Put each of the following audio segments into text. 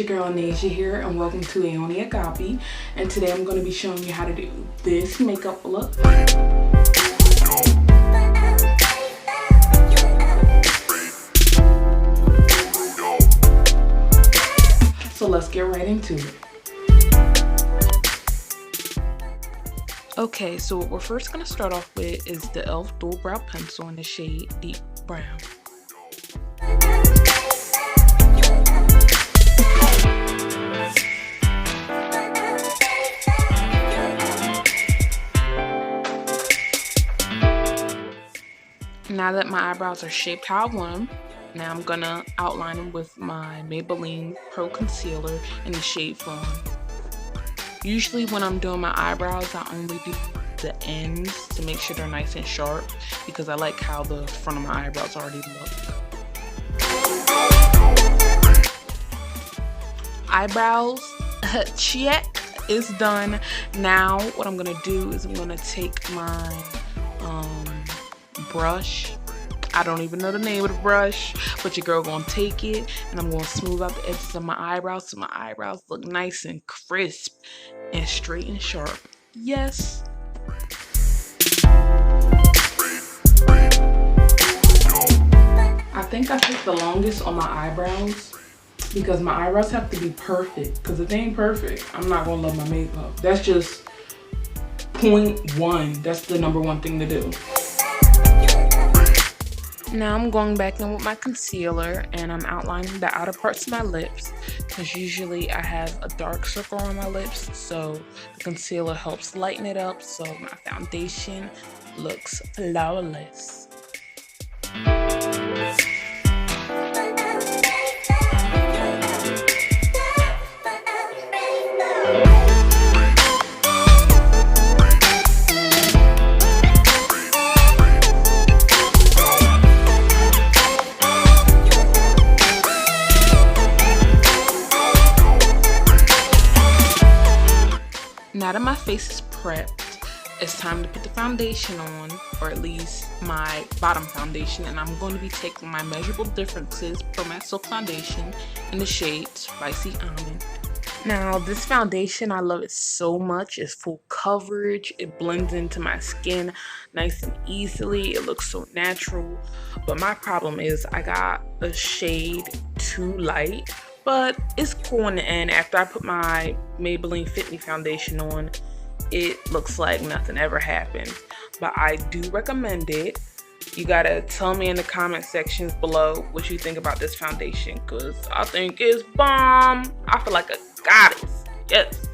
your girl Aionia here, and welcome to Aionia Agapi. And today I'm going to be showing you how to do this makeup look. So let's get right into it. Okay, so what we're first going to start off with is the E.l.f. Dual Brow Pencil in the shade Deep Brown. Now that my eyebrows are shaped how I want them, now I'm gonna outline them with my Maybelline Pro Concealer in the shade Fawn. Usually when I'm doing my eyebrows, I only do the ends to make sure they're nice and sharp because I like how the front of my eyebrows already look. Eyebrows check is done. Now what I'm gonna do is I'm gonna take my brush. I don't even know the name of the brush, but your girl gonna take it and I'm gonna smooth out the edges of my eyebrows so my eyebrows look nice and crisp and straight and sharp. Yes. I think I took the longest on my eyebrows because my eyebrows have to be perfect, because if they ain't perfect, I'm not gonna love my makeup. That's just point one. That's the #1 thing to do. Now I'm going back in with my concealer and I'm outlining the outer parts of my lips because usually I have a dark circle on my lips, so the concealer helps lighten it up so my foundation looks flawless. Now that my face is prepped, it's time to put the foundation on, or at least my bottom foundation, and I'm going to be taking my Measurable Differences Pro Matte Silk Foundation in the shade Spicy Almond. Now this foundation, I love it so much. It's full coverage, it blends into my skin nice and easily, it looks so natural, but my problem is I got a shade too light. But it's cool in the end. After I put my Maybelline Fit Me foundation on, it looks like nothing ever happened. But I do recommend it. You gotta tell me in the comment sections below what you think about this foundation, because I think it's bomb. I feel like a goddess. Yes.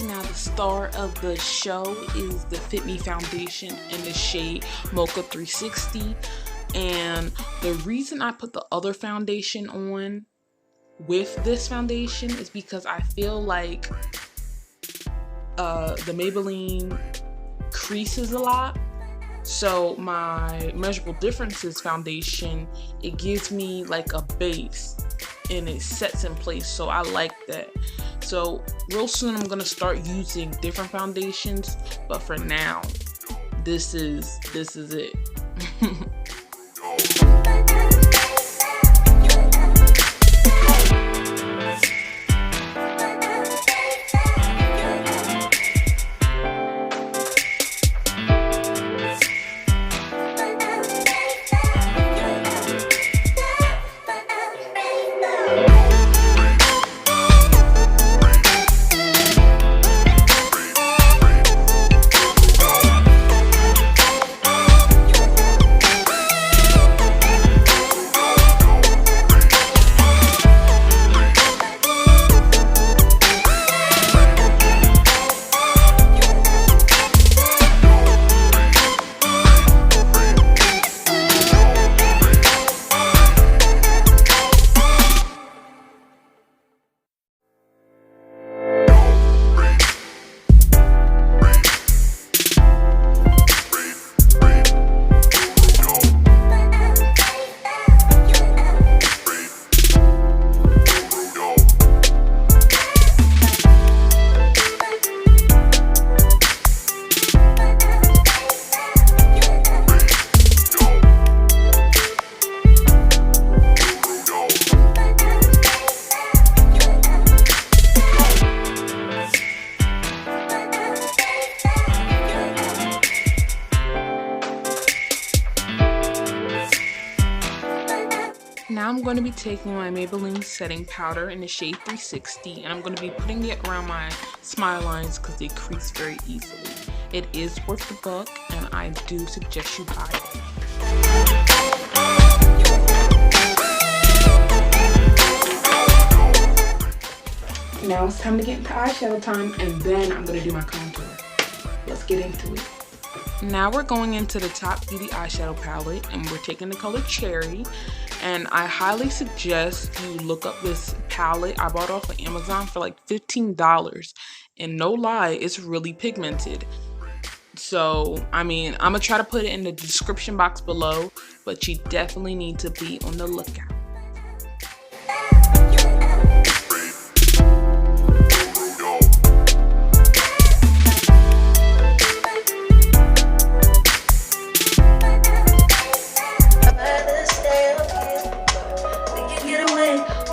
Now the star of the show is the Fit Me foundation in the shade Mocha 360, and the reason I put the other foundation on with this foundation is because I feel like the Maybelline creases a lot, so my Measurable Differences foundation, it gives me like a base and it sets in place, so I like that. So real soon I'm gonna start using different foundations, but for now this is it. Now I'm going to be taking my Maybelline setting powder in the shade 360, and I'm going to be putting it around my smile lines because they crease very easily. It is worth the buck, and I do suggest you buy it. Now it's time to get into eyeshadow time, and then I'm going to do my contour. Let's get into it. Now we're going into the Top Beauty eyeshadow palette, and we're taking the color Cherry. And I highly suggest you look up this palette. I bought it off of Amazon for like $15. And no lie, it's really pigmented. So, I mean, I'm going to try to put it in the description box below. But you definitely need to be on the lookout.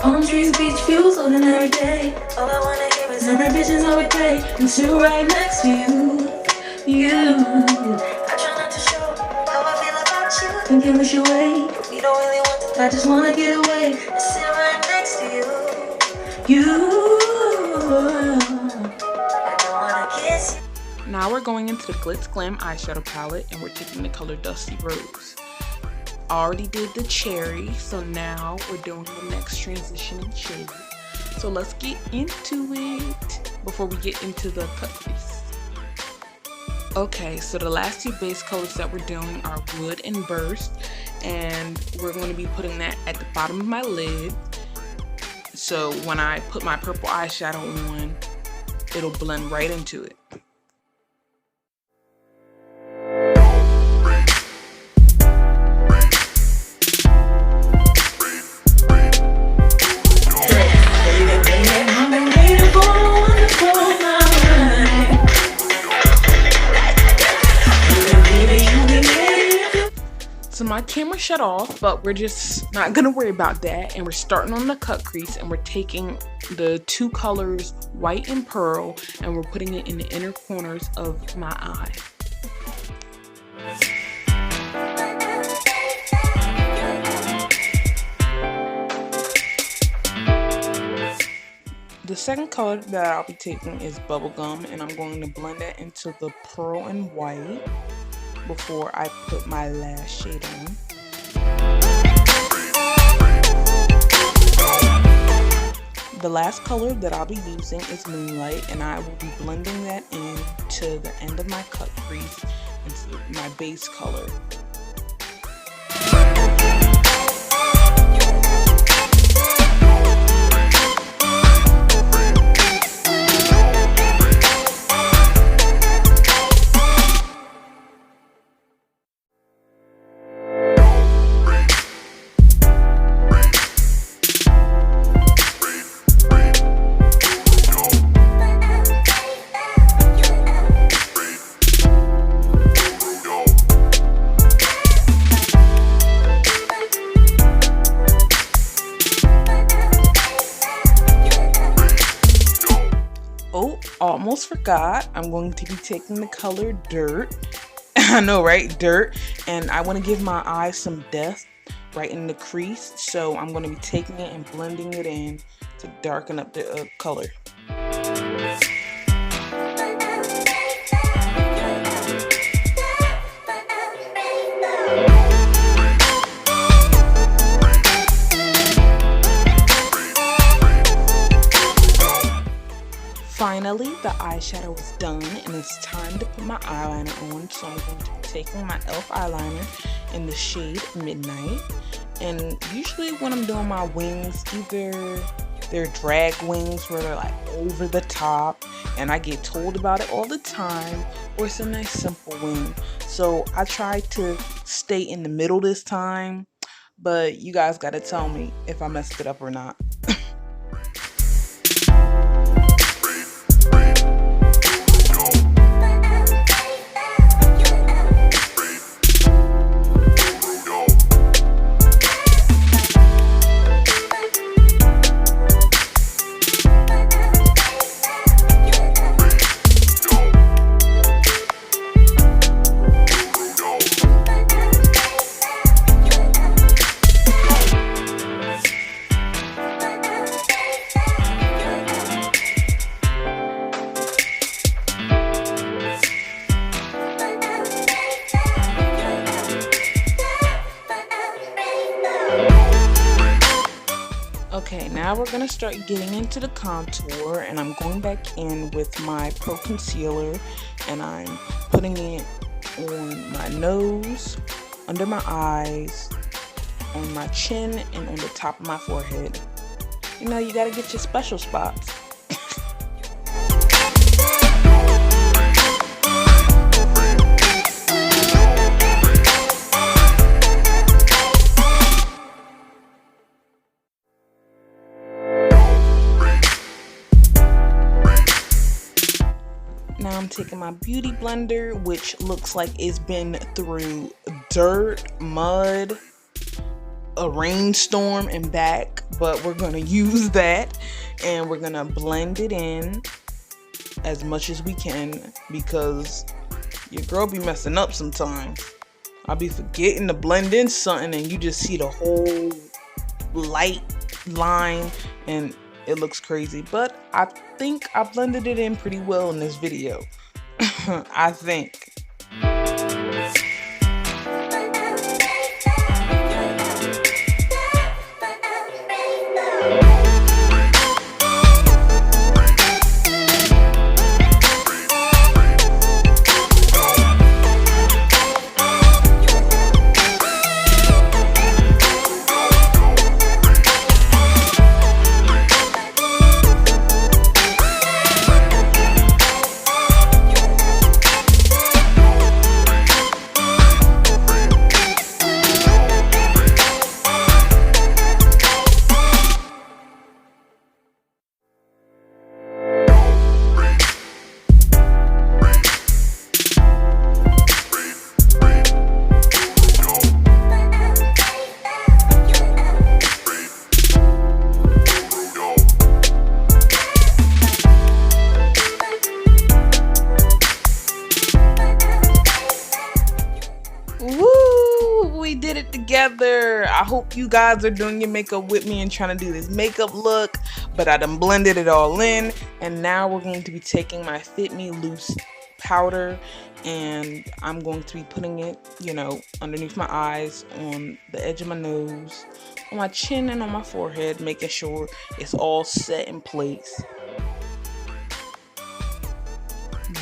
Palm trees, beach views on an every day. All I wanna hear is other bitches every day. And sit right next to you. I try not to show how I feel about you. Thinking we should wait, but we don't really want to. I just wanna get away and sit right next to you. I don't wanna kiss you. Now we're going into the Glitz Glam eyeshadow palette, and we're taking the color Dusty Rose. Already did the Cherry, so now we're doing the next transitioning shade. So let's get into it before we get into the cut crease. Okay, so the last two base colors that we're doing are Wood and Burst, and we're going to be putting that at the bottom of my lid. So when I put my purple eyeshadow on, it'll blend right into it. So my camera shut off, but we're just not gonna worry about that, and we're starting on the cut crease, and we're taking the two colors white and pearl, and we're putting it in the inner corners of my eye. The second color that I'll be taking is Bubblegum, and I'm going to blend that into the pearl and white before I put my last shade on. The last color that I'll be using is Moonlight, and I will be blending that in to the end of my cut crease into my base color. Almost forgot, I'm going to be taking the color Dirt. I know, right? Dirt. And I want to give my eyes some depth right in the crease. So I'm going to be taking it and blending it in to darken up the color. Finally, the eyeshadow is done, and it's time to put my eyeliner on. So I'm going to be taking my E.l.f. eyeliner in the shade Midnight. And usually when I'm doing my wings, either they're drag wings where they're like over the top, and I get told about it all the time, or it's a nice simple wing. So I tried to stay in the middle this time, but you guys gotta tell me if I messed it up or not. Okay, now we're going to start getting into the contour, and I'm going back in with my Pro Concealer, and I'm putting it on my nose, under my eyes, on my chin, and on the top of my forehead. You know, you got to get your special spots. Now I'm taking my beauty blender, which looks like it's been through dirt, mud, a rainstorm, and back, but we're gonna use that and we're gonna blend it in as much as we can, because your girl be messing up sometimes. I'll be forgetting to blend in something and you just see the whole light line and it looks crazy, but I think I blended it in pretty well in this video. I think. Together. I hope you guys are doing your makeup with me and trying to do this makeup look, but I done blended it all in, and now we're going to be taking my Fit Me Loose powder and I'm going to be putting it, you know, underneath my eyes, on the edge of my nose, on my chin, and on my forehead, making sure it's all set in place.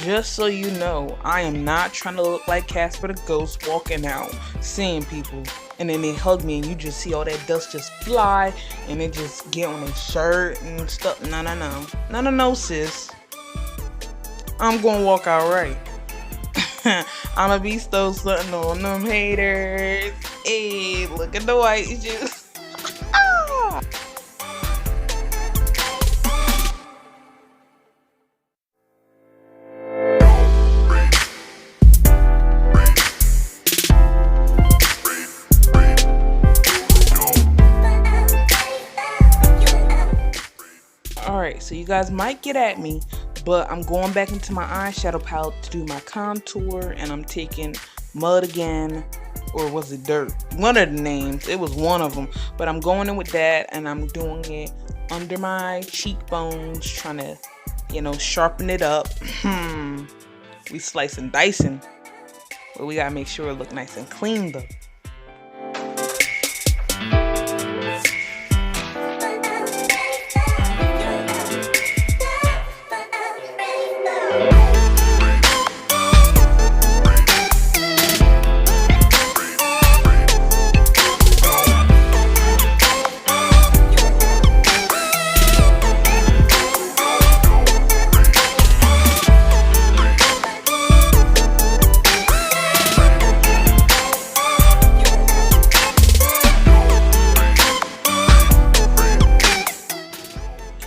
Just so you know, I am not trying to look like Casper the Ghost walking out, seeing people, and then they hug me and you just see all that dust just fly and it just get on their shirt and stuff. No, sis. I'm gonna walk out right. I'ma be still something on them haters. Hey, look at the white juice. Alright, so you guys might get at me, but I'm going back into my eyeshadow palette to do my contour, and I'm taking Mud again, or was it Dirt? One of the names, it was one of them, but I'm going in with that, and I'm doing it under my cheekbones, trying to, you know, sharpen it up. We slice and dicing, but we gotta make sure it look nice and clean though.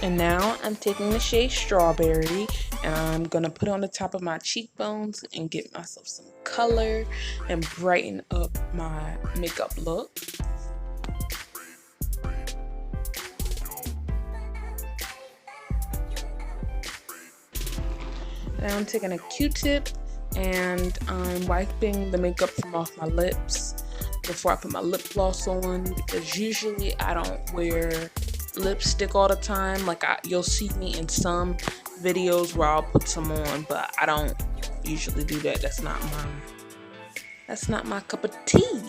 And now I'm taking the shade Strawberry and I'm going to put it on the top of my cheekbones and get myself some color and brighten up my makeup look. Now I'm taking a Q-tip and I'm wiping the makeup from off my lips before I put my lip gloss on, because usually I don't wear lipstick all the time. Like you'll see me in some videos where I'll put some on, but I don't usually do that. That's not my cup of tea.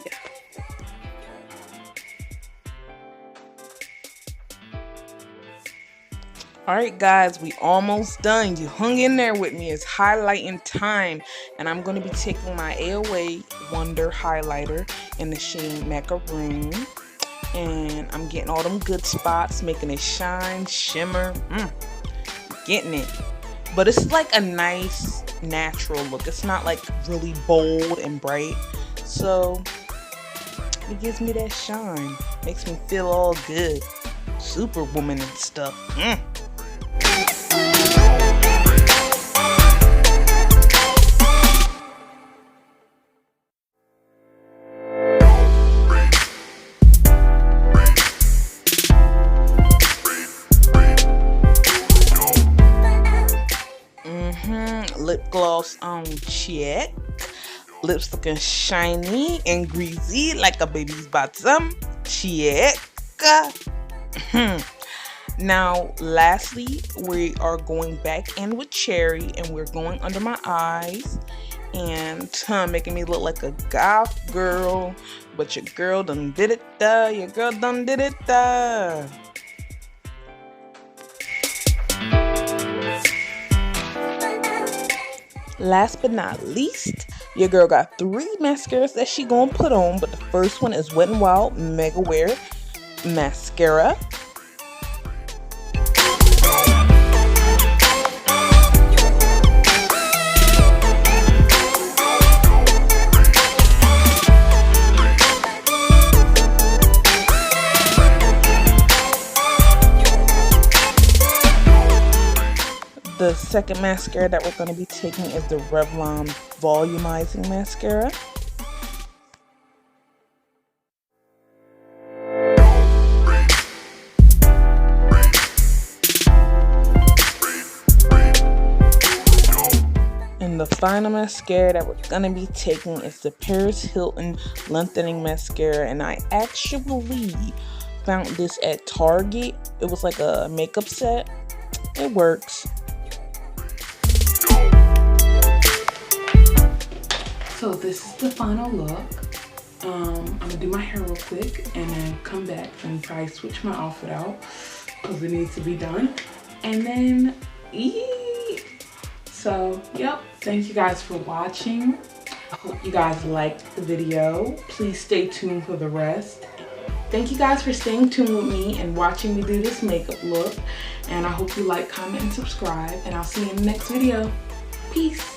Alright guys, we almost done. You hung in there with me. It's highlighting time. And I'm going to be taking my AOA Wonder highlighter in the shade Macaroon. And I'm getting all them good spots, making it shine, shimmer. Getting it. But it's like a nice, natural look. It's not like really bold and bright. So it gives me that shine. Makes me feel all good. Superwoman and stuff. Lip gloss on check. Lips looking shiny and greasy like a baby's bottom. Check. Now, lastly, we are going back in with Cherry, and we're going under my eyes and making me look like a goth girl. But your girl done did it, Your girl done did it, Last but not least, your girl got 3 mascaras that she gonna put on, but the first one is Wet n Wild Mega Wear Mascara. The second mascara that we're going to be taking is the Revlon Volumizing Mascara. And the final mascara that we're going to be taking is the Paris Hilton Lengthening Mascara. And I actually found this at Target. It was like a makeup set. It works. So this is the final look. I'm gonna do my hair real quick and then come back and probably switch my outfit out because it needs to be done. And then eat. So, yep. Thank you guys for watching. I hope you guys liked the video. Please stay tuned for the rest. Thank you guys for staying tuned with me and watching me do this makeup look. And I hope you like, comment, and subscribe. And I'll see you in the next video. Peace.